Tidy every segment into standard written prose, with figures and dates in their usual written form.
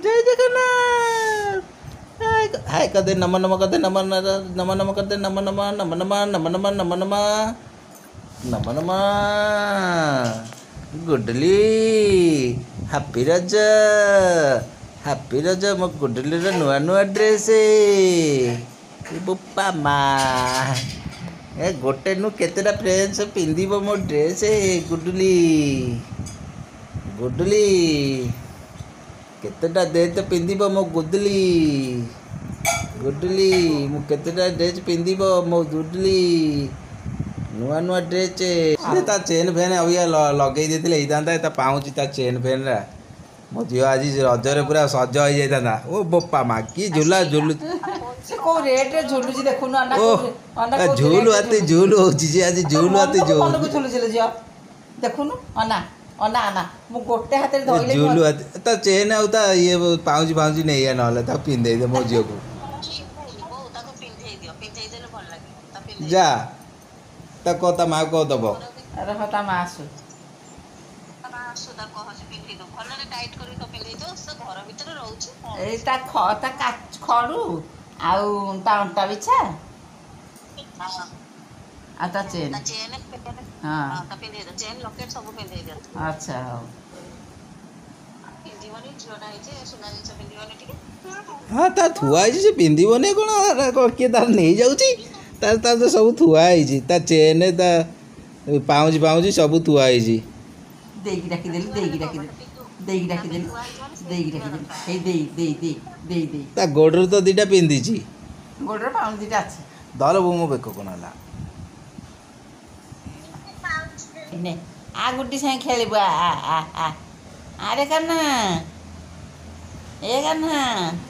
जय जगन्नाथ। हाय कर दे, नमः नमः कर दे, नमः नमः नमः कर दे, नमः नमः नमः नमः नमः नमः नमः नमः नमः नमः। गुडली हैप्पी रज मो गुडली नुआ नुआ ड्रेस बुप्पा मा ए गोटे नु केतेटा फ्रेंड्स पिंधिब मो ड्रेस गुडली गुडली केतेटा दे तो पिंधिब मो गुडली गुडली मु केतेटा ड्रेस पिंधिब मो गुडली नुआ नुआ ड्रेस ता चेन फैन अभी लगे देते पाऊँच ता चेन फैन रा मो झील आज रजरे पूरा सज हो जाता ओ बोपा मा कि झूला झूलु झूल आती झूल हो आज झूल आती झूल आती ता चेन आ ये पाऊँच पाऊँच नहीं ना पिंधे दे मो झील को जा ता को ता माँ को दब खड़ू आंटा बिछा चेन अच्छा हाँ ता थुआ से पिंधबनी कौन किए तार नहीं जाऊँगी तार तार तो सब थुआई ता चेन ता पाउच पाउच सब थुआई ता गोड़ तो दीटा पिंधि गोड़ पाउच दीटा अच्छे दल बो मो बेक कौन है आ गुड्डी साथ खेल आरे करना ए करना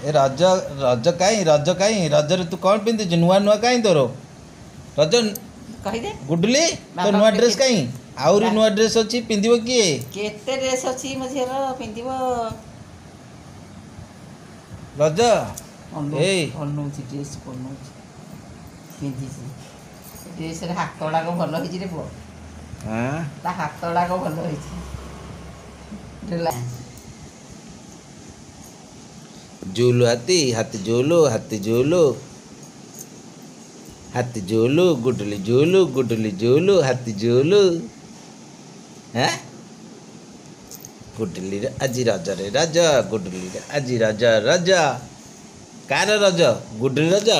ए रज रज कहीं रज तू कौन पिंधि नुआ नुआ कहीं तोर रज कहीदे गुडली तो नुआ ड्रेस कहीं आउरी नुआ ड्रेस अच्छी पिंधिब किए केते ड्रेस अच्छी मो झील पिंधिब रज ए अनौची ड्रेस पिंधि ड्रेस हाथ गुड़ाक भल होती रे पुओ ता हाथ गुड़ाक भल होती झूलो हाथी हाथी झूलो हाथी झूलो गुडली झूलो हाथी झूलो हैं गुडली आज रज रे रज गुडली आज रज रज कार रज गुडली रज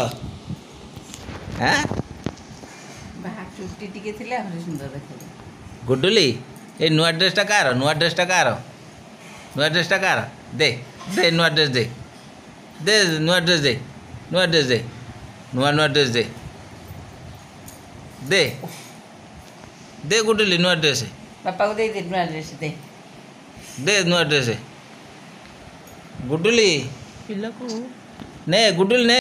हैं चुटी टिके थिले हमरे सुंदर देखले गुडली ए नुआ ड्रेसटा कार नुआ ड्रेसटा कार दे दे नुआ ड्रेस दे दे नुआ ड्रेस दे नुआ ड्रेस दे नुआ ड्रेस दे दे दे गुडली नुआ ड्रेस पापा को दे नुआ ड्रेस दे नुआ ड्रेस गुडली पिला को ने गुडली ने